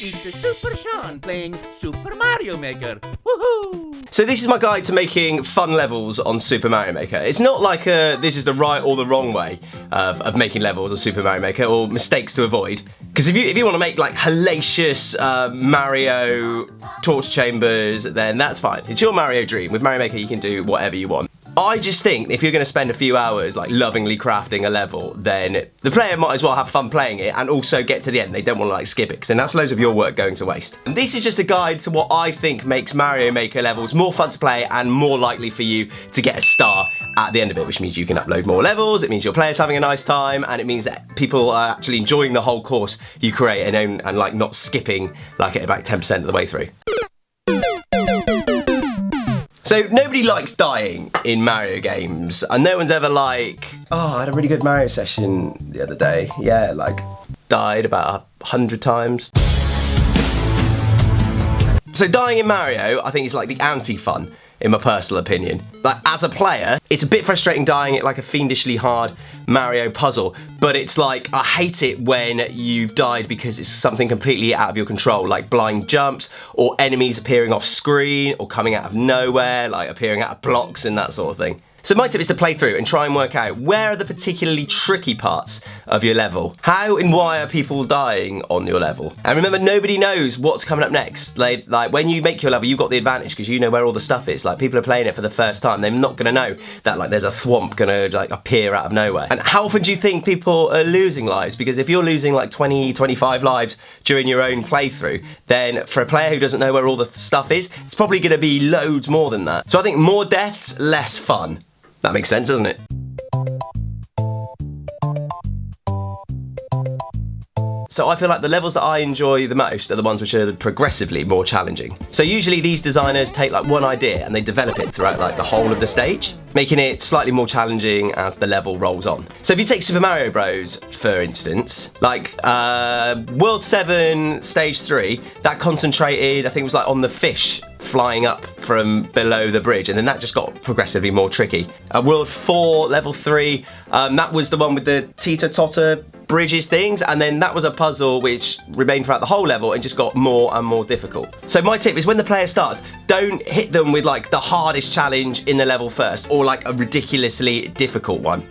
It's Super Sean playing Super Mario Maker. Woohoo! So this is my guide to making fun levels on Super Mario Maker. It's not like this is the right or the wrong way of making levels on Super Mario Maker or mistakes to avoid. Because if you want to make like hellacious Mario torch chambers, then that's fine. It's your Mario dream. With Mario Maker, you can do whatever you want. I just think if you're going to spend a few hours like lovingly crafting a level, then the player might as well have fun playing it and also get to the end. They don't want to like skip it, because then that's loads of your work going to waste. And this is just a guide to what I think makes Mario Maker levels more fun to play and more likely for you to get a star at the end of it, which means you can upload more levels, it means your player's having a nice time, and it means that people are actually enjoying the whole course you create and like not skipping like at about 10% of the way through. So nobody likes dying in Mario games, and no one's ever like, oh, I had a really good Mario session the other day. Yeah, like, died about 100 times. So dying in Mario, I think is like the anti-fun, in my personal opinion. Like, as a player, it's a bit frustrating dying at like a fiendishly hard Mario puzzle, but it's like, I hate it when you've died because it's something completely out of your control, like blind jumps, or enemies appearing off screen, or coming out of nowhere, like appearing out of blocks and that sort of thing. So my tip is to play through and try and work out where are the particularly tricky parts of your level. How and why are people dying on your level? And remember, nobody knows what's coming up next. Like when you make your level, you've got the advantage because you know where all the stuff is. Like, people are playing it for the first time. They're not gonna know that like there's a thwomp gonna like appear out of nowhere. And how often do you think people are losing lives? Because if you're losing like 20, 25 lives during your own playthrough, then for a player who doesn't know where all the stuff is, it's probably gonna be loads more than that. So I think more deaths, less fun. That makes sense, doesn't it? So I feel like the levels that I enjoy the most are the ones which are progressively more challenging. So usually these designers take like one idea and they develop it throughout like the whole of the stage, making it slightly more challenging as the level rolls on. So if you take Super Mario Bros, for instance, like World 7 Stage 3, that concentrated, I think it was like on the fish flying up from below the bridge, and then that just got progressively more tricky. World 4, Level 3, that was the one with the teeter-totter bridges things, and then that was a puzzle which remained throughout the whole level and just got more and more difficult. So my tip is when the player starts, don't hit them with like the hardest challenge in the level first, or like a ridiculously difficult one.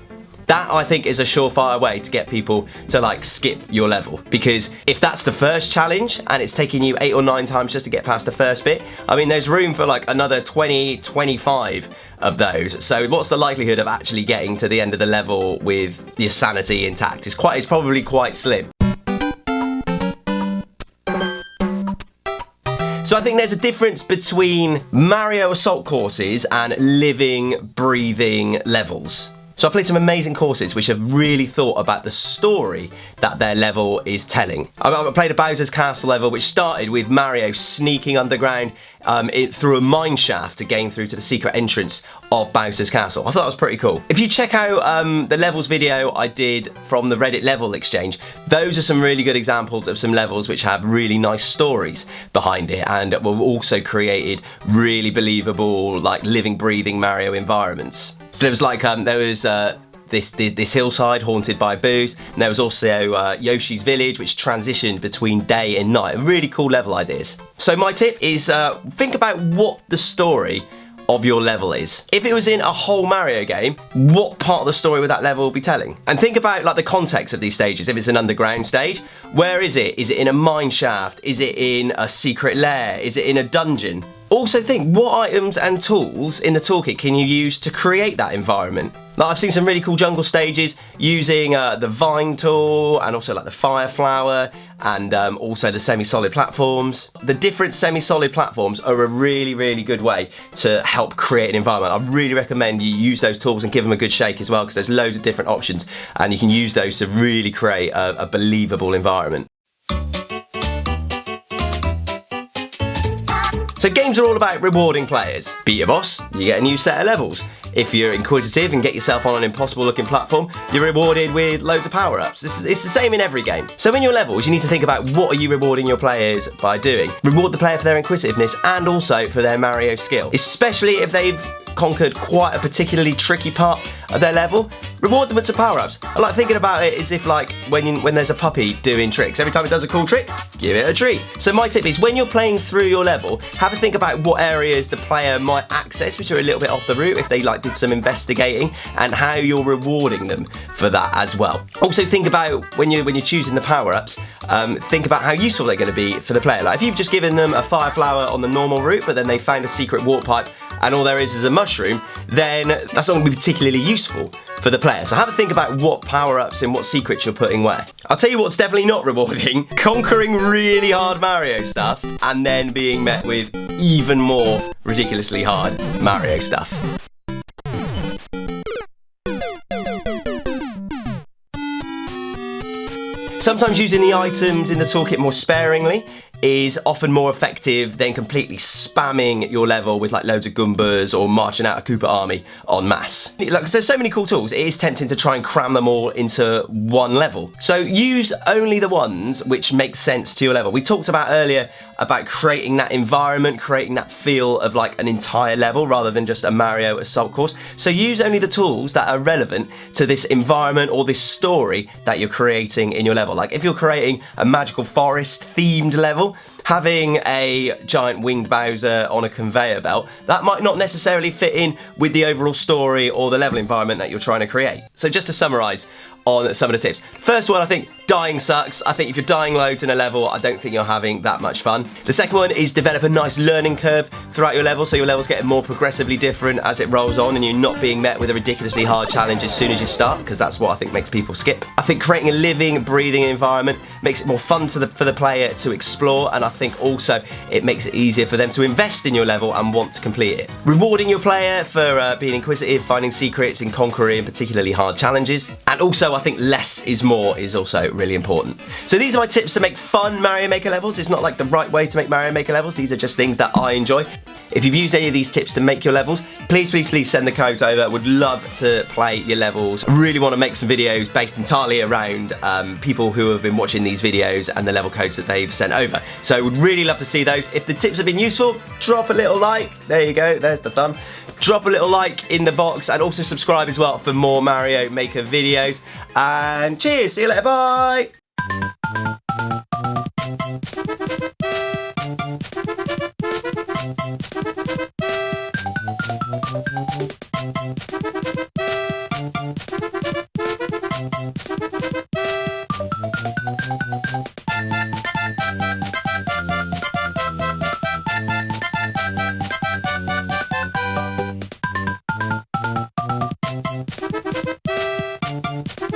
That, I think, is a surefire way to get people to like skip your level, because if that's the first challenge and it's taking you 8 or 9 times just to get past the first bit, I mean, there's room for like another 20, 25 of those. So what's the likelihood of actually getting to the end of the level with your sanity intact? It's probably quite slim. So I think there's a difference between Mario Assault courses and living, breathing levels. So I played some amazing courses which have really thought about the story that their level is telling. I played a Bowser's Castle level which started with Mario sneaking underground through a mine shaft to gain through to the secret entrance of Bowser's Castle. I thought that was pretty cool. If you check out the levels video I did from the Reddit level exchange, those are some really good examples of some levels which have really nice stories behind it and were also created really believable, like living, breathing Mario environments. So there was like, there was this hillside haunted by boos, and there was also Yoshi's village, which transitioned between day and night. Really cool level ideas. So my tip is think about what the story of your level is. If it was in a whole Mario game, what part of the story would that level be telling? And think about like the context of these stages. If it's an underground stage, where is it? Is it in a mine shaft? Is it in a secret lair? Is it in a dungeon? Also think, what items and tools in the toolkit can you use to create that environment? Like, I've seen some really cool jungle stages using the vine tool and also like the fire flower and also the semi-solid platforms. The different semi-solid platforms are a really, really good way to help create an environment. I really recommend you use those tools and give them a good shake as well, because there's loads of different options and you can use those to really create a believable environment. So games are all about rewarding players. Beat a boss, you get a new set of levels. If you're inquisitive and get yourself on an impossible looking platform, you're rewarded with loads of power-ups. It's the same in every game. So in your levels, you need to think about what are you rewarding your players by doing. Reward the player for their inquisitiveness and also for their Mario skill, especially if they've conquered quite a particularly tricky part of their level, reward them with some power-ups. I like thinking about it as if like when there's a puppy doing tricks. Every time it does a cool trick, give it a treat. So my tip is when you're playing through your level, have a think about what areas the player might access, which are a little bit off the route if they like did some investigating, and how you're rewarding them for that as well. Also think about when you're choosing the power-ups, think about how useful they're going to be for the player. Like if you've just given them a fire flower on the normal route, but then they found a secret warp pipe and all there is a mushroom, then that's not going to be particularly useful for the player. So have a think about what power-ups and what secrets you're putting where. I'll tell you what's definitely not rewarding: conquering really hard Mario stuff and then being met with even more ridiculously hard Mario stuff. Sometimes using the items in the toolkit more sparingly is often more effective than completely spamming your level with like loads of Goombas or marching out a Koopa army en masse. Like, there's so many cool tools, it is tempting to try and cram them all into one level. So use only the ones which make sense to your level. We talked about earlier about creating that environment, creating that feel of like an entire level rather than just a Mario assault course. So use only the tools that are relevant to this environment or this story that you're creating in your level. Like if you're creating a magical forest themed level, having a giant winged Bowser on a conveyor belt, that might not necessarily fit in with the overall story or the level environment that you're trying to create. So just to summarise on some of the tips. First one, I think dying sucks. I think if you're dying loads in a level, I don't think you're having that much fun. The second one is develop a nice learning curve throughout your level, so your level's getting more progressively different as it rolls on and you're not being met with a ridiculously hard challenge as soon as you start, because that's what I think makes people skip. I think creating a living, breathing environment makes it more fun for the player to explore, and I think also it makes it easier for them to invest in your level and want to complete it. Rewarding your player for being inquisitive, finding secrets and conquering particularly hard challenges. And also I think less is more is also really important. So these are my tips to make fun Mario Maker levels. It's not like the right way to make Mario Maker levels. These are just things that I enjoy. If you've used any of these tips to make your levels, please send the codes over. Would love to play your levels. Really want to make some videos based entirely around people who have been watching these videos and the level codes that they've sent over. So would really love to see those. If the tips have been useful, drop a little like. There you go, there's the thumb. Drop a little like in the box and also subscribe as well for more Mario Maker videos. And cheers, see you later, bye!